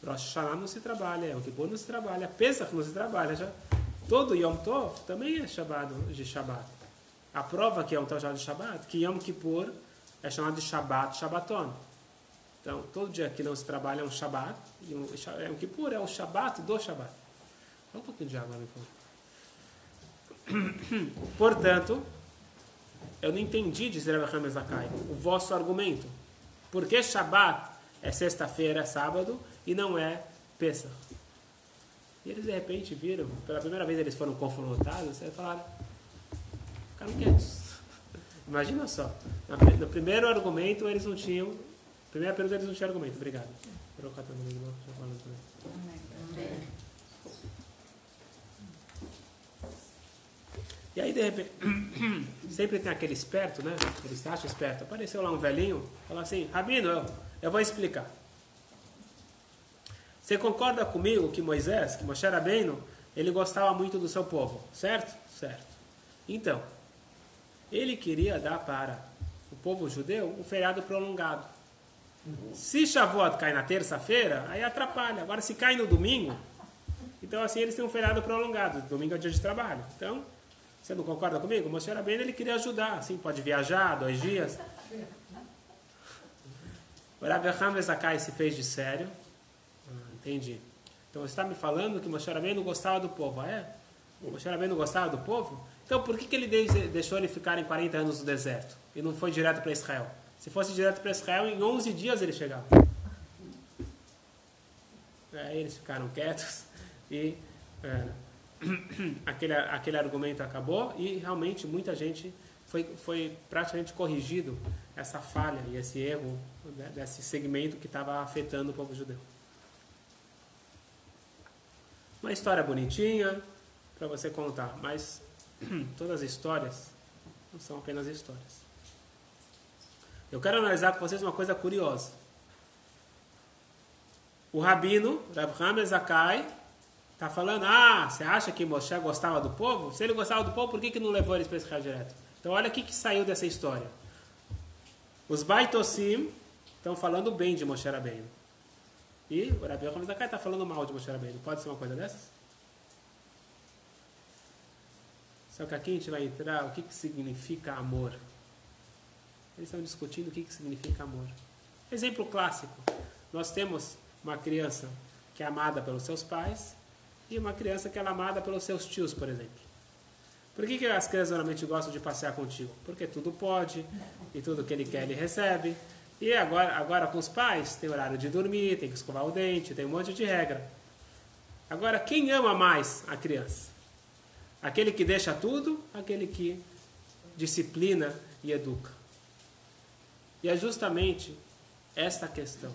Rosh Hashanah não se trabalha, Yom Kippur não se trabalha, Pesach não se trabalha. Já. Todo Yom Tov também é chamado de Shabbat. A prova que Yom Tov é chamado de Shabbat, que Yom Kippur é chamado de Shabbat, Shabbaton. Então, todo dia que não se trabalha é um Shabbat, e Yom Kippur é o Shabbat do Shabbat. Dá um pouquinho de água, Portanto, eu não entendi, diz Rebbe Hanan ben Zakkai, o vosso argumento. Por que Shabbat é sexta-feira, é sábado, e não é Pesach? E eles de repente viram, pela primeira vez eles foram confrontados, e falaram, ficaram quietos. Imagina só, no primeiro argumento eles não tinham, primeira pergunta eles não tinham argumento. Obrigado. E aí de repente, sempre tem aquele esperto, né? Ele se acha esperto. Apareceu lá um velhinho, falou assim, Rabino, eu vou explicar. Você concorda comigo que Moisés, que Moshe Rabbeinu, ele gostava muito do seu povo, certo? Certo. Então, ele queria dar para o povo judeu um feriado prolongado. Se Shavuot cai na terça-feira, aí atrapalha. Agora, se cai no domingo, então assim eles têm um feriado prolongado. Domingo é o dia de trabalho. Então, você não concorda comigo? Moshe Rabbeinu, ele queria ajudar. Assim, pode viajar 2 dias. O Rebbe Hanan ben Zakkai se fez de sério. Entendi. Então você está me falando que Moshe Rabbeinu gostava do povo, é? Moshe Rabbeinu gostava do povo? Então por que ele deixou ele ficar em 40 anos no deserto e não foi direto para Israel? Se fosse direto para Israel, em 11 dias ele chegava. Aí eles ficaram quietos e aquele argumento acabou e realmente muita gente foi praticamente corrigido essa falha e esse erro, né, desse segmento que estava afetando o povo judeu. Uma história bonitinha para você contar, mas todas as histórias não são apenas histórias. Eu quero analisar com vocês uma coisa curiosa. O rabino, Rabi Hanan ben Zakkai, está falando, você acha que Moshe gostava do povo? Se ele gostava do povo, por que não levou eles para Israel direto? Então olha o que saiu dessa história. Os Beit Hossim estão falando bem de Moshe Rabbeinu. E o Rabi Hanan ben Zakkai está falando mal de Moshe Rabbeinu. Pode ser uma coisa dessas? Só que aqui a gente vai entrar o que significa amor. Eles estão discutindo o que significa amor. Exemplo clássico. Nós temos uma criança que é amada pelos seus pais e uma criança que é amada pelos seus tios, por exemplo. Por que as crianças normalmente gostam de passear contigo? Porque tudo pode, e tudo que ele quer ele recebe. E agora com os pais, tem horário de dormir, tem que escovar o dente, tem um monte de regra. Agora, quem ama mais a criança? Aquele que deixa tudo, aquele que disciplina e educa. E é justamente esta questão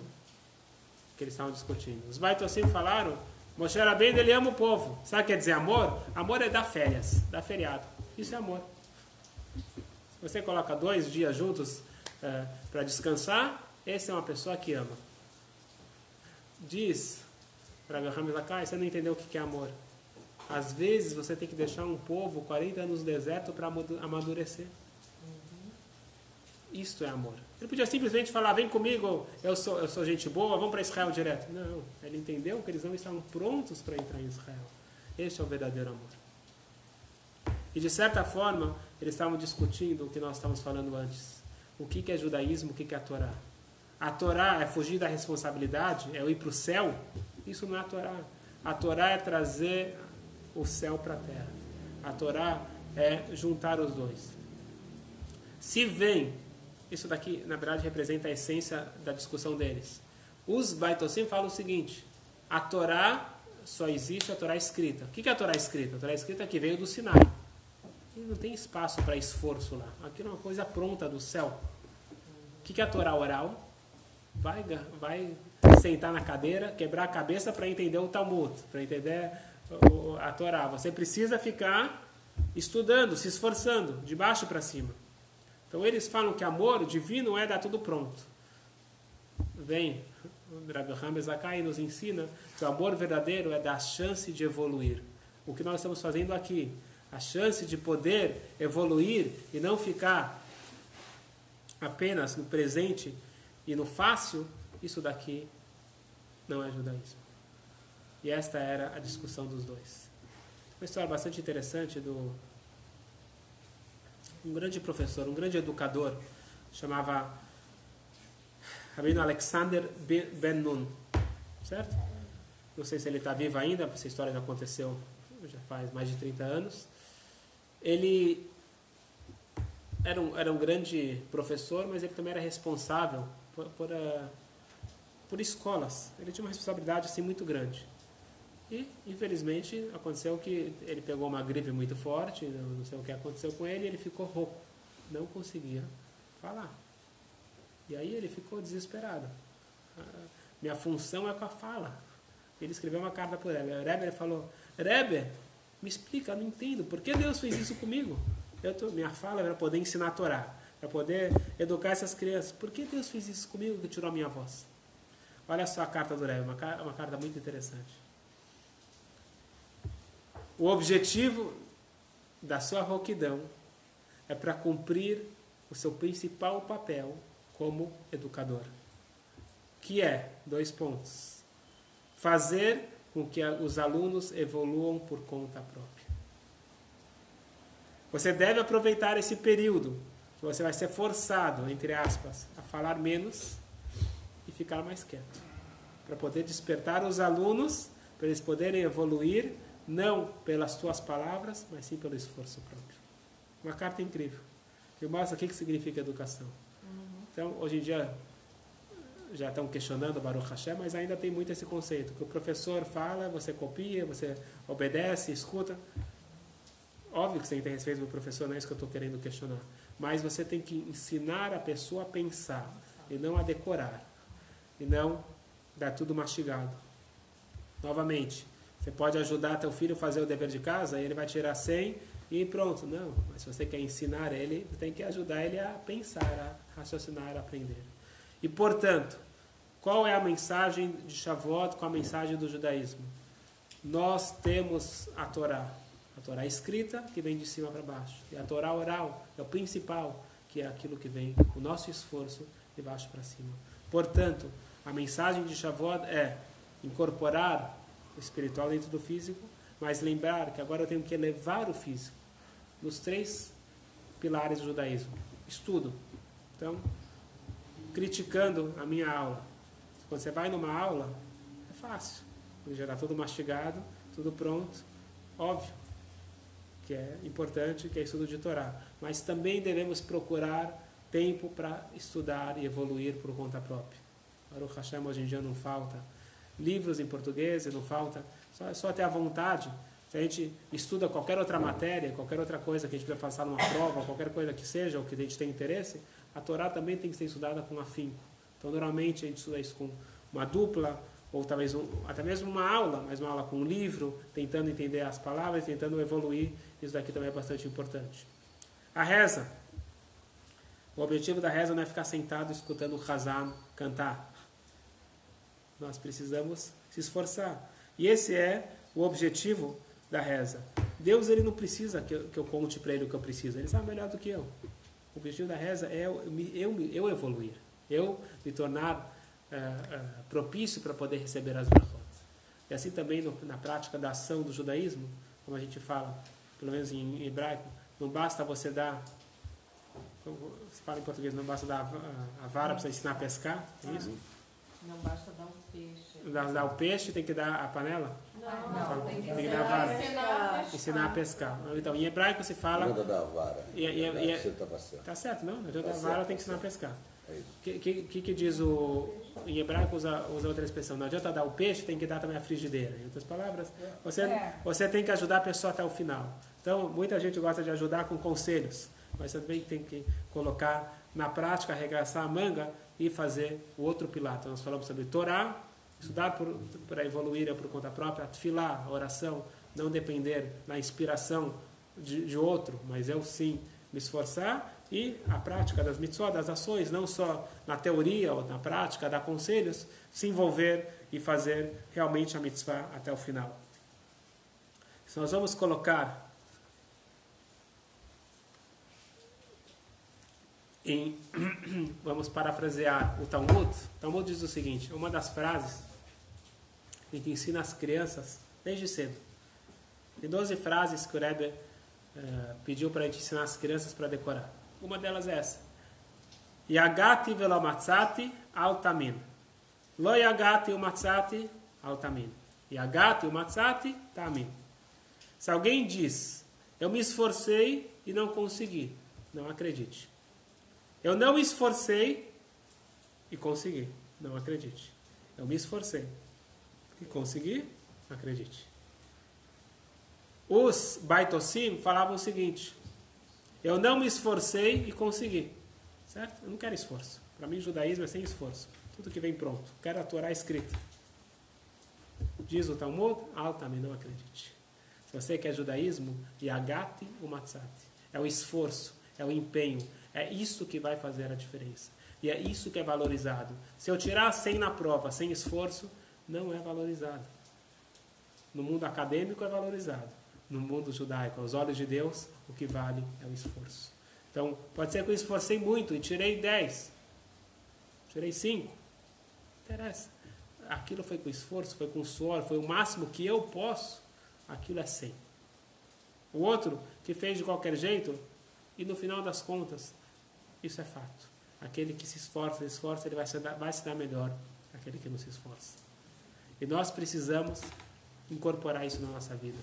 que eles estavam discutindo. Os Beit Yosef falaram, Moshe Rabbeinu, ele ama o povo. Sabe o que quer dizer amor? Amor é dar férias, dar feriado. Isso é amor. Se você coloca 2 dias juntos para descansar, essa é uma pessoa que ama. Diz para Abraham Zakai, você não entendeu o que é amor. Às vezes você tem que deixar um povo 40 anos no deserto para amadurecer. Isto é amor. Ele podia simplesmente falar, vem comigo, eu sou gente boa, vamos para Israel direto. Não, ele entendeu que eles não estavam prontos para entrar em Israel. Este é o verdadeiro amor. E de certa forma, eles estavam discutindo o que nós estávamos falando antes. O que é judaísmo, o que é a Torá. A Torá é fugir da responsabilidade, é ir para o céu. Isso não é a Torá. A Torá é trazer o céu para a terra. A Torá é juntar os dois. Se vem, isso daqui na verdade representa a essência da discussão deles. Os Beit Yosef falam o seguinte, a Torá só existe a Torá escrita. O que é a Torá escrita? A Torá escrita é que veio do Sinai. E não tem espaço para esforço lá. Aquilo é uma coisa pronta do céu. O que é a Torá oral? Vai sentar na cadeira, quebrar a cabeça para entender o Talmud, para entender a Torá. Você precisa ficar estudando, se esforçando, de baixo para cima. Então eles falam que amor divino é dar tudo pronto. Vem, o Rabbi Hamed Zakai nos ensina que o amor verdadeiro é dar a chance de evoluir. O que nós estamos fazendo aqui, a chance de poder evoluir e não ficar apenas no presente e no fácil, isso daqui não é judaísmo. E esta era a discussão dos dois. Uma história bastante interessante do um grande professor, um grande educador, chamava Rabino Alexander Ben Nun, certo? Não sei se ele está vivo ainda, essa história já aconteceu, já faz mais de 30 anos. Ele era um grande professor, mas ele também era responsável por escolas. Ele tinha uma responsabilidade assim muito grande. E, infelizmente, aconteceu que ele pegou uma gripe muito forte, não sei o que aconteceu com ele, ele ficou rouco, não conseguia falar. E aí ele ficou desesperado. Minha função é com a fala. Ele escreveu uma carta para o Rebbe. O Rebbe falou, Rebbe, me explica, eu não entendo, por que Deus fez isso comigo? Minha fala era para poder ensinar a Torá, para poder educar essas crianças. Por que Deus fez isso comigo que tirou a minha voz? Olha só a carta do Rebbe, uma carta muito interessante. O objetivo da sua rouquidão é para cumprir o seu principal papel como educador, que é, 2 pontos, fazer com que os alunos evoluam por conta própria. Você deve aproveitar esse período que você vai ser forçado, entre aspas, a falar menos e ficar mais quieto, para poder despertar os alunos, para eles poderem evoluir, não pelas tuas palavras, mas sim pelo esforço próprio. Uma carta incrível, que mostra o que significa educação. Então, hoje em dia, já estão questionando o Baruch Hashem, mas ainda tem muito esse conceito, que o professor fala, você copia, você obedece, escuta. Óbvio que você tem que ter respeito pelo professor, não é isso que eu estou querendo questionar. Mas você tem que ensinar a pessoa a pensar, e não a decorar, e não dar tudo mastigado. Novamente, você pode ajudar teu filho a fazer o dever de casa, e ele vai tirar 100 e pronto. Não, mas se você quer ensinar ele, você tem que ajudar ele a pensar, a raciocinar, a aprender. E, portanto, qual é a mensagem de Shavuot com a mensagem do judaísmo? Nós temos a Torá escrita, que vem de cima para baixo, e a Torá oral, que é o principal, que é aquilo que vem, o nosso esforço, de baixo para cima. Portanto, a mensagem de Shavuot é incorporar o espiritual dentro do físico, mas lembrar que agora eu tenho que elevar o físico nos 3 pilares do judaísmo. Estudo. Então, criticando a minha aula. Quando você vai numa aula, é fácil. Já está tudo mastigado, tudo pronto. Óbvio que é importante, que é estudo de Torá. Mas também devemos procurar tempo para estudar e evoluir por conta própria. Baruch Hashem, hoje em dia não falta livros em português, não falta, só ter a vontade. Se a gente estuda qualquer outra matéria, qualquer outra coisa que a gente precisa passar numa prova, qualquer coisa que seja, ou que a gente tem interesse, a Torá também tem que ser estudada com afinco. Então, normalmente, a gente estuda isso com uma dupla, ou talvez até mesmo uma aula, mas uma aula com um livro, tentando entender as palavras, tentando evoluir. Isso daqui também é bastante importante. A reza. O objetivo da reza não é ficar sentado escutando o Hazan cantar. Nós precisamos se esforçar. E esse é o objetivo da reza. Deus, ele não precisa que eu conte para ele o que eu preciso. Ele sabe melhor do que eu. O objetivo da reza é eu evoluir. Eu me tornar propício para poder receber as brachot. E assim também na prática da ação do judaísmo, como a gente fala, pelo menos em hebraico, não basta você dar... Você fala em português, não basta dar a vara para você ensinar a pescar, é isso? Não basta dar um peixe. Dar o peixe, tem que dar a panela? Não, tem que dar a vara. Ensinar a pescar. Então, em hebraico se fala... Não adianta dar a vara. Você estava certo. Tá certo, não? Não adianta dar a vara, tem que ensinar a pescar. É isso. O que diz em hebraico usa outra expressão. Não adianta dar o peixe, tem que dar também a frigideira. Em outras palavras, você tem que ajudar a pessoa até o final. Então, muita gente gosta de ajudar com conselhos, mas você também tem que colocar na prática, arregaçar a manga e fazer o outro pilar. Então, nós falamos sobre Torá, estudar para evoluir por conta própria, tefilá, a oração, não depender da inspiração de outro, mas eu sim me esforçar, e a prática das mitzvot, das ações, não só na teoria ou na prática, dar conselhos, se envolver e fazer realmente a mitzvah até o final. Se nós vamos colocar vamos parafrasear o Talmud diz o seguinte, uma das frases que a gente ensina as crianças desde cedo. Tem 12 frases que o Rebbe pediu para a gente ensinar as crianças para decorar. Uma delas é essa. Yagati velo matzati altamin. Lo yagati o matzati altamin. Yagati o matzati tamin. Se alguém diz, eu me esforcei e não consegui, não acredite. Eu não me esforcei e consegui, não acredite. Eu me esforcei e consegui, acredite. Os Baitossim falavam o seguinte, eu não me esforcei e consegui. Certo? Eu não quero esforço. Para mim, o judaísmo é sem esforço. Tudo que vem pronto. Quero a Torá escrita. Diz o Talmud, também não acredite. Se você quer judaísmo, yagati o matzati. É o esforço, é o empenho. É isso que vai fazer a diferença. E é isso que é valorizado. Se eu tirar 100 na prova sem esforço, não é valorizado. No mundo acadêmico é valorizado. No mundo judaico, aos olhos de Deus, o que vale é o esforço. Então, pode ser que eu esforcei muito e tirei 10. Tirei 5. Não interessa. Aquilo foi com esforço, foi com suor, foi o máximo que eu posso. Aquilo é 100. O outro, que fez de qualquer jeito, e no final das contas, isso é fato. Aquele que se esforça, ele vai se dar melhor aquele que não se esforça. E nós precisamos incorporar isso na nossa vida.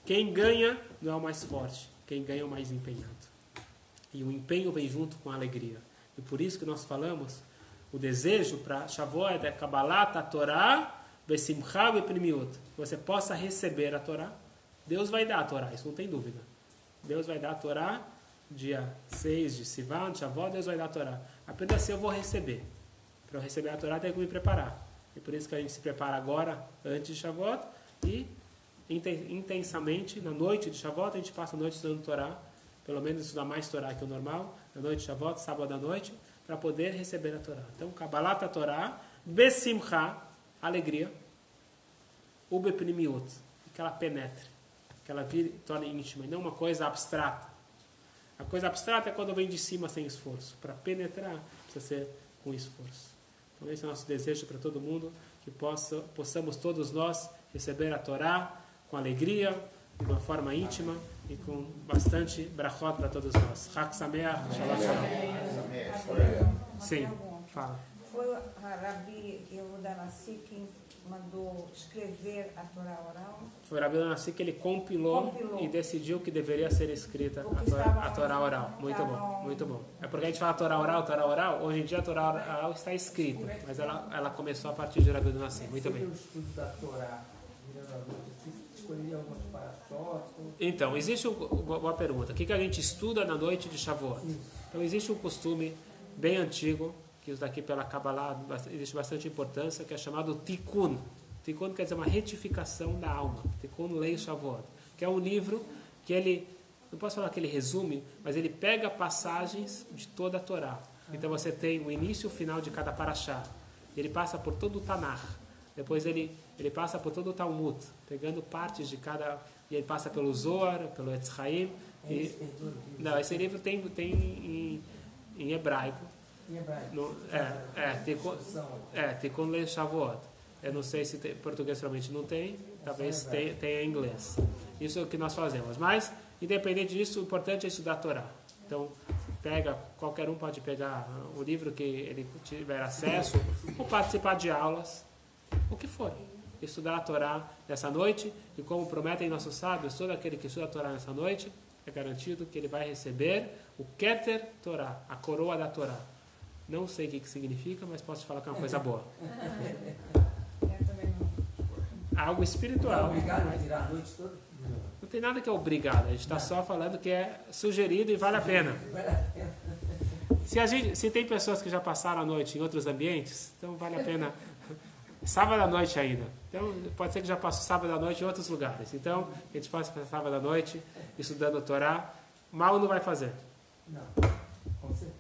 Quem ganha não é o mais forte, quem ganha é o mais empenhado. E o empenho vem junto com a alegria. E por isso que nós falamos, o desejo para Shavuot é Kabbalat, a Torá, Besimcha Beprimiut. Que você possa receber a Torá. Deus vai dar a Torá, isso não tem dúvida. Deus vai dar a Torá, dia 6 de Sivan, Shavuot, Deus vai dar a Torá. Apenas assim eu vou receber. Para eu receber a Torá, tenho que me preparar. E por isso que a gente se prepara agora, antes de Shavuot, e intensamente, na noite de Shavuot, a gente passa a noite estudando Torá, pelo menos estudar mais Torá que o normal, na noite de Shavuot, sábado à noite, para poder receber a Torá. Então, Kabbalat a Torá, Besimcha, alegria, Ubepnimiut, que ela penetre, que ela torne íntima, e não uma coisa abstrata. A coisa abstrata é quando vem de cima sem esforço. Para penetrar, precisa ser com esforço. Então, esse é o nosso desejo para todo mundo, que possamos todos nós receber a Torá com alegria, de uma forma íntima e com bastante brachot para todos nós. Chag Sameach, Shalom Shalom. Sim, fala. Foi o Rabi Yehuda Nassi que mandou escrever a Torá oral? Foi Rabi Yehuda Hanassi que ele compilou e decidiu que deveria ser escrita a Torá oral. Muito bom, muito bom. É porque a gente fala Torá oral, hoje em dia a Torá oral está escrita, mas ela começou a partir de Rabi Yehuda Hanassi. Muito bem. O estudo da Torá, escolheria algumas paraxotes? Então, existe uma pergunta. O que a gente estuda na noite de Shavuot? Então, existe um costume bem antigo, que isso daqui pela Kabbalah existe bastante importância, que é chamado Tikkun. Tikkun quer dizer uma retificação da alma. Tikkun Lei Shavuot. Que é um livro que ele, não posso falar que ele resume, mas ele pega passagens de toda a Torá. Então você tem o início e o final de cada paraxá. Ele passa por todo o Tanakh. Depois ele passa por todo o Talmud, pegando partes de cada... E ele passa pelo Zohar, pelo Etz Chaim. Não, esse livro tem em hebraico. Em hebraico? Tikkun Lei Shavuot. Eu não sei se em português realmente não tem, talvez tenha em inglês. Isso é o que nós fazemos. Mas, independente disso, o importante é estudar a Torá. Então, qualquer um pode pegar o livro que ele tiver acesso, ou participar de aulas, o que for. Estudar a Torá nessa noite, e como prometem nossos sábios, todo aquele que estuda a Torá nessa noite, é garantido que ele vai receber o Keter Torá, a coroa da Torá. Não sei o que significa, mas posso falar que é uma coisa boa. Algo espiritual. Não é obrigado a tirar a noite toda? Não tem nada que é obrigado, a gente está só falando que é sugerido e vale a pena. Se tem pessoas que já passaram a noite em outros ambientes, então vale a pena. Sábado à noite ainda. Então, pode ser que já passou sábado à noite em outros lugares. Então, a gente passa sábado à noite estudando a Torá. Mal não vai fazer. Não, com certeza.